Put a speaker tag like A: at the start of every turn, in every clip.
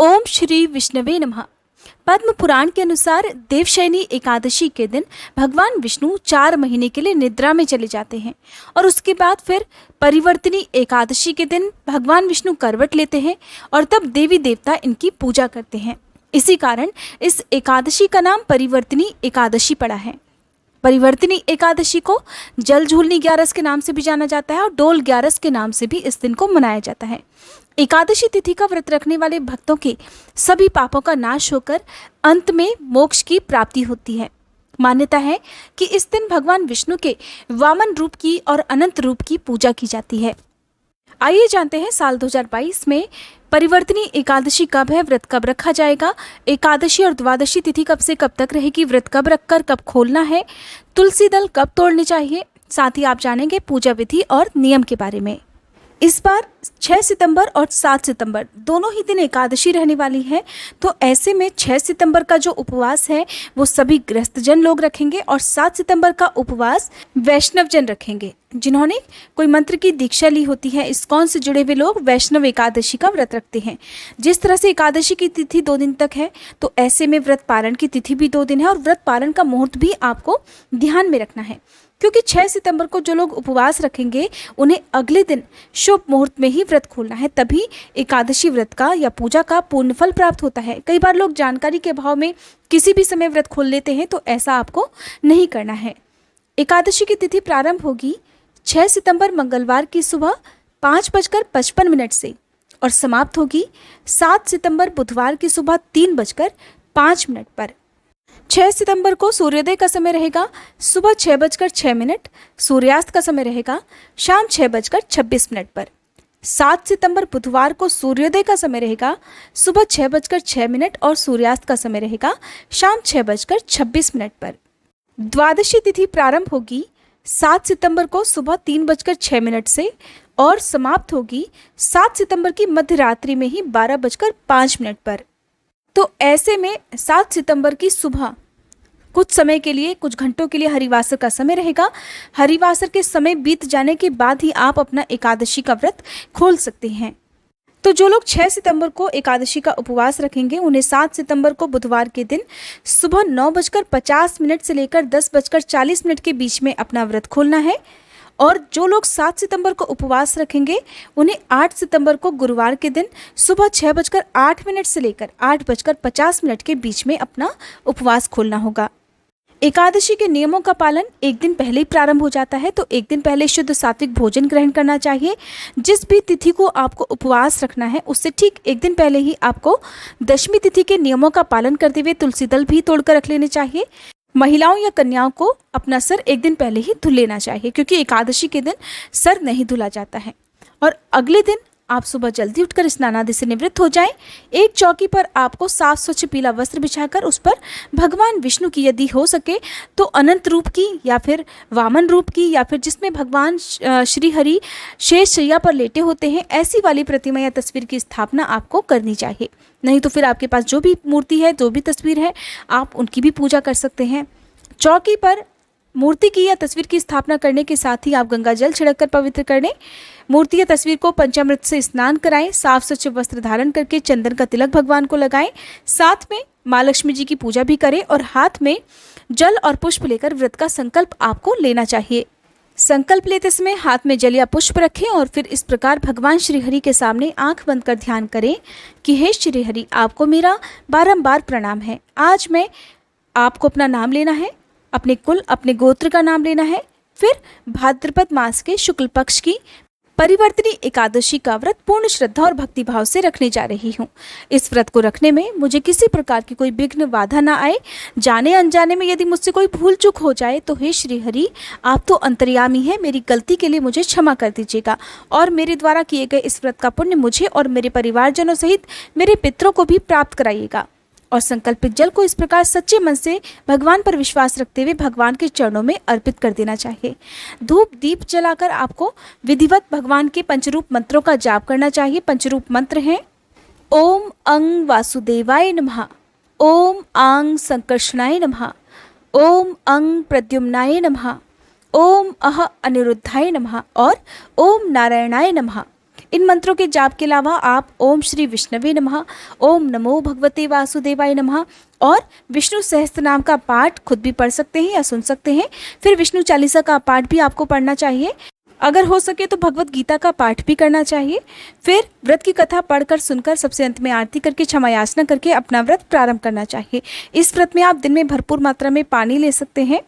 A: ओम श्री विष्णवे नमः। पद्म पुराण के अनुसार देवशयनी एकादशी के दिन भगवान विष्णु 4 महीने के लिए निद्रा में चले जाते हैं और उसके बाद फिर परिवर्तनी एकादशी के दिन भगवान विष्णु करवट लेते हैं और तब देवी देवता इनकी पूजा करते हैं। इसी कारण इस एकादशी का नाम परिवर्तनी एकादशी पड़ा है। परिवर्तनी एकादशी को जल झूलनी ग्यारस के नाम से भी जाना जाता है और डोल ग्यारस के नाम से भी इस दिन को मनाया जाता है। एकादशी तिथि का व्रत रखने वाले भक्तों के सभी पापों का नाश होकर अंत में मोक्ष की प्राप्ति होती है। मान्यता है कि इस दिन भगवान विष्णु के वामन रूप की और अनंत रूप की पूजा की जाती है। आइए जानते हैं साल 2022 में परिवर्तनी एकादशी कब है, व्रत कब रखा जाएगा, एकादशी और द्वादशी तिथि कब से कब तक रहेगी, व्रत कब रखकर कब खोलना है, तुलसी दल कब तोड़ने चाहिए। साथ ही आप जानेंगे पूजा विधि और नियम के बारे में। इस बार 6 सितंबर और 7 सितंबर दोनों ही दिन एकादशी रहने वाली है, तो ऐसे में 6 सितंबर का जो उपवास है वो सभी गृहस्थजन लोग रखेंगे और 7 सितंबर का उपवास वैष्णव जन रखेंगे। जिन्होंने कोई मंत्र की दीक्षा ली होती है, इस्कॉन से जुड़े हुए लोग वैष्णव एकादशी का व्रत रखते हैं। जिस तरह से एकादशी की तिथि 2 दिन तक है, तो ऐसे में व्रत पारण की तिथि भी 2 दिन है और व्रत पारण का मुहूर्त भी आपको ध्यान में रखना है, क्योंकि 6 सितंबर को जो लोग उपवास रखेंगे उन्हें अगले दिन शुभ मुहूर्त में ही व्रत खोलना है, तभी एकादशी व्रत का या पूजा का पूर्ण फल प्राप्त होता है। कई बार लोग जानकारी के अभाव में किसी भी समय व्रत खोल लेते हैं, तो ऐसा आपको नहीं करना है। एकादशी की तिथि प्रारंभ होगी 6 सितंबर मंगलवार की सुबह 5:55 से और समाप्त होगी 7 सितंबर बुधवार की सुबह 3:05 पर। 6 सितंबर को सूर्योदय का समय रहेगा सुबह 6:06, सूर्यास्त का समय रहेगा शाम 6:26 पर। 7 सितंबर बुधवार को सूर्योदय का समय रहेगा सुबह 6:06 और सूर्यास्त का समय रहेगा शाम 6:26 पर। द्वादशी तिथि प्रारंभ होगी 7 सितंबर को सुबह 3:06 से और समाप्त होगी 7 सितंबर की मध्य रात्रि में ही 12:05 पर। तो ऐसे में 7 सितंबर की सुबह कुछ समय के लिए, कुछ घंटों के लिए हरिवासर का समय रहेगा। हरिवासर के समय बीत जाने के बाद ही आप अपना एकादशी का व्रत खोल सकते हैं। तो जो लोग 6 सितंबर को एकादशी का उपवास रखेंगे उन्हें 7 सितंबर को बुधवार के दिन सुबह 9:50 से लेकर 10:40 के बीच में अपना व्रत खोलना है और जो लोग 7 सितंबर को उपवास रखेंगे उन्हें 8 सितंबर को गुरुवार के दिन सुबह 6:08 से लेकर 8:50 के बीच में अपना उपवास खोलना होगा। एकादशी के नियमों का पालन एक दिन पहले ही प्रारंभ हो जाता है, तो एक दिन पहले शुद्ध सात्विक भोजन ग्रहण करना चाहिए। जिस भी तिथि को आपको उपवास रखना है उससे ठीक एक दिन पहले ही आपको दशमी तिथि के नियमों का पालन करते हुए तुलसी दल भी तोड़कर रख लेने चाहिए। महिलाओं या कन्याओं को अपना सर एक दिन पहले ही धुल लेना चाहिए, क्योंकि एकादशी के दिन सर नहीं धुला जाता है। और अगले दिन आप सुबह जल्दी उठकर स्नान आदि से निवृत्त हो जाएं। एक चौकी पर आपको साफ स्वच्छ पीला वस्त्र बिछाकर उस पर भगवान विष्णु की, यदि हो सके तो अनंत रूप की या फिर वामन रूप की या फिर जिसमें भगवान श्री हरि शेष शैया पर लेटे होते हैं, ऐसी वाली प्रतिमा या तस्वीर की स्थापना आपको करनी चाहिए। नहीं तो फिर आपके पास जो भी मूर्ति है, जो भी तस्वीर है, आप उनकी भी पूजा कर सकते हैं। चौकी पर मूर्ति की या तस्वीर की स्थापना करने के साथ ही आप गंगा जल छिड़ककर पवित्र कर लें। मूर्ति या तस्वीर को पंचामृत से स्नान कराएं, साफ स्वच्छ वस्त्र धारण करके चंदन का तिलक भगवान को लगाएं, साथ में माँ लक्ष्मी जी की पूजा भी करें और हाथ में जल और पुष्प लेकर व्रत का संकल्प आपको लेना चाहिए। संकल्प लेते समय हाथ में जल या पुष्प रखें और फिर इस प्रकार भगवान श्री हरि के सामने आंख बंद कर ध्यान करें कि हे श्री हरि, आपको मेरा बारंबार प्रणाम है। आज मैं आपको अपना नाम लेना है, अपने कुल, अपने गोत्र का नाम लेना है। फिर भाद्रपद मास के शुक्ल पक्ष की परिवर्तनी एकादशी का व्रत पूर्ण श्रद्धा और भक्तिभाव से रखने जा रही हूँ। इस व्रत को रखने में मुझे किसी प्रकार की कोई विघ्न बाधा ना आए। जाने अनजाने में यदि मुझसे कोई भूल चूक हो जाए तो हे श्री हरि, आप तो अंतर्यामी हैं, मेरी गलती के लिए मुझे क्षमा कर दीजिएगा और मेरे द्वारा किए गए इस व्रत का पुण्य मुझे और मेरे परिवारजनों सहित मेरे पितरों को भी प्राप्त कराइएगा। और संकल्पित जल को इस प्रकार सच्चे मन से भगवान पर विश्वास रखते हुए भगवान के चरणों में अर्पित कर देना चाहिए। धूप दीप जलाकर आपको विधिवत भगवान के पंचरूप मंत्रों का जाप करना चाहिए। पंचरूप मंत्र हैं ओम अंग वासुदेवाय नमः, ओम आंग संकर्षणाय नमः, ओम अंग प्रद्युम्नाय नमः, ओम अह अनिरुद्धाय नमः और ओम नारायणाय नमः। इन मंत्रों के जाप के अलावा आप ओम श्री विष्णवे नमः, ओम नमो भगवते वासुदेवाय नमः और विष्णु सहस्त्र नाम का पाठ खुद भी पढ़ सकते हैं या सुन सकते हैं। फिर विष्णु चालीसा का पाठ भी आपको पढ़ना चाहिए। अगर हो सके तो भगवत गीता का पाठ भी करना चाहिए। फिर व्रत की कथा पढ़कर सुनकर सबसे अंत में आरती करके क्षमा याचना करके अपना व्रत प्रारंभ करना चाहिए। इस व्रत में आप दिन में भरपूर मात्रा में पानी ले सकते हैं।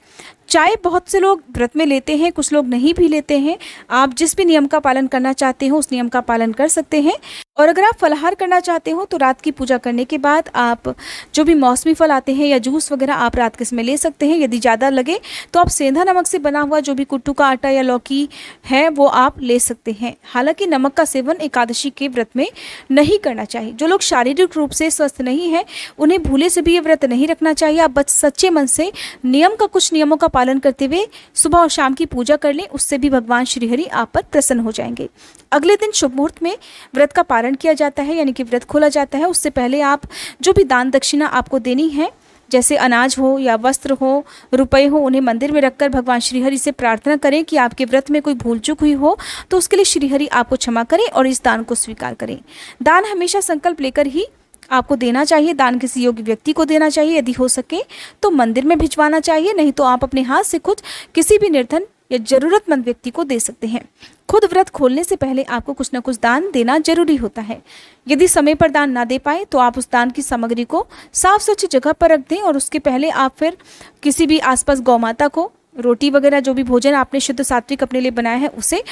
A: चाय बहुत से लोग व्रत में लेते हैं, कुछ लोग नहीं भी लेते हैं। आप जिस भी नियम का पालन करना चाहते हो उस नियम का पालन कर सकते हैं। और अगर आप फलाहार करना चाहते हो तो रात की पूजा करने के बाद आप जो भी मौसमी फल आते हैं या जूस वगैरह आप रात के समय ले सकते हैं। यदि ज़्यादा लगे तो आप सेंधा नमक से बना हुआ जो भी कुट्टू का आटा या लौकी है वो आप ले सकते हैं। हालांकि नमक का सेवन एकादशी के व्रत में नहीं करना चाहिए। जो लोग शारीरिक रूप से स्वस्थ नहीं है उन्हें भूले से भी ये व्रत नहीं रखना चाहिए। आप बस सच्चे मन से कुछ नियमों का पालन करते हुए सुबह और शाम की पूजा कर लें, उससे भी भगवान श्रीहरि आप पर प्रसन्न हो जाएंगे। अगले दिन शुभ मुहूर्त में व्रत का पारण किया जाता है, यानी कि व्रत खोला जाता है। उससे पहले आप जो भी दान दक्षिणा आपको देनी है, जैसे अनाज हो या वस्त्र हो, रुपए हो, उन्हें मंदिर में रखकर भगवान श्रीहरि से प्रार्थना करें कि आपके व्रत में कोई भूल चूक हुई हो तो उसके लिए श्रीहरि आपको क्षमा करें और इस दान को स्वीकार करें। दान हमेशा संकल्प लेकर ही आपको देना चाहिए। दान किसी योग्य व्यक्ति को देना चाहिए। यदि हो सके तो मंदिर में भिजवाना चाहिए, नहीं तो आप अपने हाथ से खुद किसी भी निर्धन या जरूरतमंद व्यक्ति को दे सकते हैं। खुद व्रत खोलने से पहले आपको कुछ न कुछ दान देना जरूरी होता है। यदि समय पर दान ना दे पाए तो आप उस दान की सामग्री को साफ स्वच्छ जगह पर रख दें और उसके पहले आप फिर किसी भी आसपास गौ माता को रोटी वगैरह जो भी भोजन आपने शुद्ध सात्विक अपने लिए बनाया है उसे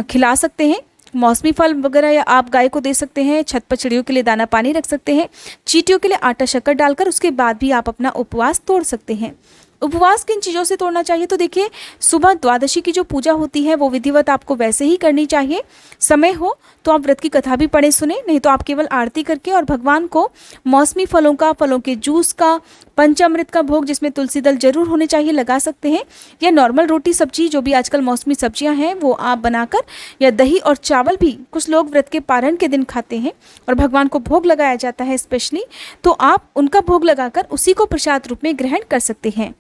A: खिला सकते हैं। मौसमी फल वगैरह या आप गाय को दे सकते हैं। छत पर चिड़ियों के लिए दाना पानी रख सकते हैं। चींटियों के लिए आटा शक्कर डालकर उसके बाद भी आप अपना उपवास तोड़ सकते हैं। उपवास किन चीज़ों से तोड़ना चाहिए तो देखिए, सुबह द्वादशी की जो पूजा होती है वो विधिवत आपको वैसे ही करनी चाहिए। समय हो तो आप व्रत की कथा भी पढ़े सुने, नहीं तो आप केवल आरती करके और भगवान को मौसमी फलों के जूस का, पंचामृत का भोग जिसमें तुलसी दल जरूर होने चाहिए लगा सकते हैं। या नॉर्मल रोटी सब्जी जो भी आजकल मौसमी सब्जियां हैं वो आप बनाकर, या दही और चावल भी कुछ लोग व्रत के पारण के दिन खाते हैं और भगवान को भोग लगाया जाता है स्पेशली, तो आप उनका भोग लगाकर उसी को प्रसाद रूप में ग्रहण कर सकते हैं।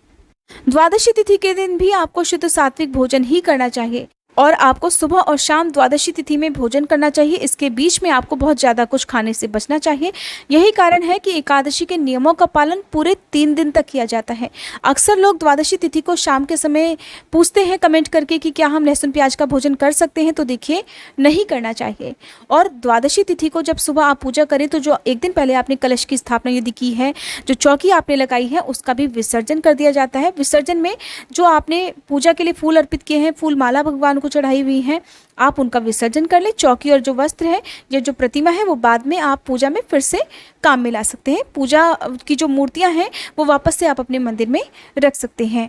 A: द्वादशी तिथि के दिन भी आपको शुद्ध सात्विक भोजन ही करना चाहिए और आपको सुबह और शाम द्वादशी तिथि में भोजन करना चाहिए। इसके बीच में आपको बहुत ज़्यादा कुछ खाने से बचना चाहिए। यही कारण है कि एकादशी के नियमों का पालन पूरे 3 दिन तक किया जाता है। अक्सर लोग द्वादशी तिथि को शाम के समय पूछते हैं कमेंट करके कि क्या हम लहसुन प्याज का भोजन कर सकते हैं, तो देखिए नहीं करना चाहिए। और द्वादशी तिथि को जब सुबह आप पूजा करें तो जो एक दिन पहले आपने कलश की स्थापना यदि की है, जो चौकी आपने लगाई है उसका भी विसर्जन कर दिया जाता है। विसर्जन में जो आपने पूजा के लिए फूल अर्पित किए हैं, फूल माला भगवान को चढ़ाई हुई हैं, आप उनका विसर्जन कर लें। चौकी और जो वस्त्र है या जो प्रतिमा है वो बाद में आप पूजा में फिर से काम में ला सकते हैं। पूजा की जो मूर्तियां हैं वो वापस से आप अपने मंदिर में रख सकते हैं।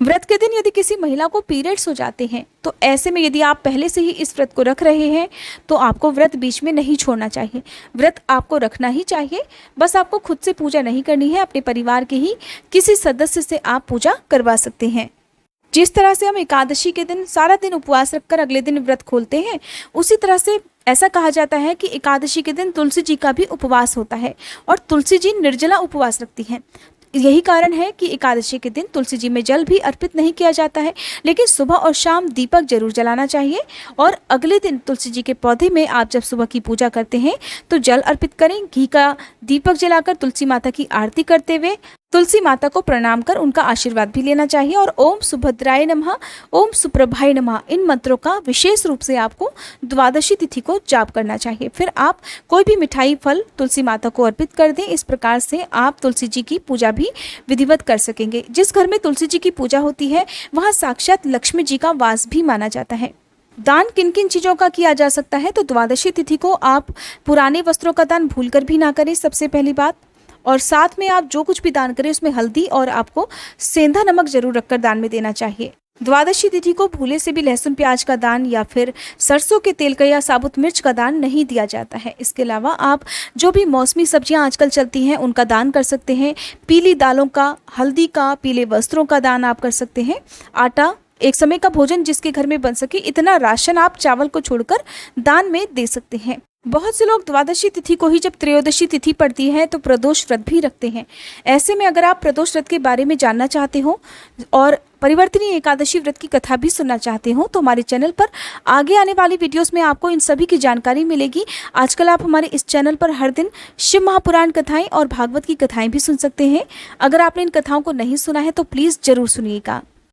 A: व्रत के दिन यदि किसी महिला को पीरियड्स हो जाते हैं तो ऐसे में यदि आप पहले से ही इस व्रत को रख रहे हैं तो आपको व्रत बीच में नहीं छोड़ना चाहिए। व्रत आपको रखना ही चाहिए। बस आपको खुद से पूजा नहीं करनी है, अपने परिवार के ही किसी सदस्य से आप पूजा करवा सकते हैं। जिस तरह से हम एकादशी के दिन सारा दिन उपवास रखकर अगले दिन व्रत खोलते हैं, उसी तरह से ऐसा कहा जाता है कि एकादशी के दिन तुलसी जी का भी उपवास होता है और तुलसी जी निर्जला उपवास रखती हैं। यही कारण है कि एकादशी के दिन तुलसी जी में जल भी अर्पित नहीं किया जाता है, लेकिन सुबह और शाम दीपक जरूर जलाना चाहिए। और अगले दिन तुलसी जी के पौधे में आप जब सुबह की पूजा करते हैं तो जल अर्पित करें। घी का दीपक जलाकर तुलसी माता की आरती करते हुए तुलसी माता को प्रणाम कर उनका आशीर्वाद भी लेना चाहिए। और ओम सुभद्राय नमः, ओम सुप्रभाय नमः, इन मंत्रों का विशेष रूप से आपको द्वादशी तिथि को जाप करना चाहिए। फिर आप कोई भी मिठाई फल तुलसी माता को अर्पित कर दें। इस प्रकार से आप तुलसी जी की पूजा भी विधिवत कर सकेंगे। जिस घर में तुलसी जी की पूजा होती है वहाँ साक्षात लक्ष्मी जी का वास भी माना जाता है। दान किन किन चीज़ों का किया जा सकता है तो द्वादशी तिथि को आप पुराने वस्त्रों का दान भूलकर भी ना करें, सबसे पहली बात। और साथ में आप जो कुछ भी दान करें उसमें हल्दी और आपको सेंधा नमक जरूर रखकर दान में देना चाहिए। द्वादशी तिथि को भूले से भी लहसुन प्याज का दान या फिर सरसों के तेल का या साबुत मिर्च का दान नहीं दिया जाता है। इसके अलावा आप जो भी मौसमी सब्जियां आजकल चलती हैं उनका दान कर सकते हैं। पीली दालों का, हल्दी का, पीले वस्त्रों का दान आप कर सकते हैं। आटा, एक समय का भोजन जिसके घर में बन सके इतना राशन आप चावल को छोड़कर दान में दे सकते हैं। बहुत से लोग द्वादशी तिथि को ही जब त्रयोदशी तिथि पड़ती है तो प्रदोष व्रत भी रखते हैं। ऐसे में अगर आप प्रदोष व्रत के बारे में जानना चाहते हो और परिवर्तनीय एकादशी व्रत की कथा भी सुनना चाहते हो तो हमारे चैनल पर आगे आने वाली वीडियोस में आपको इन सभी की जानकारी मिलेगी। आजकल आप हमारे इस चैनल पर हर दिन शिव महापुराण कथाएं और भागवत की कथाएं भी सुन सकते हैं। अगर आपने इन कथाओं को नहीं सुना है तो प्लीज़ ज़रूर सुनिएगा।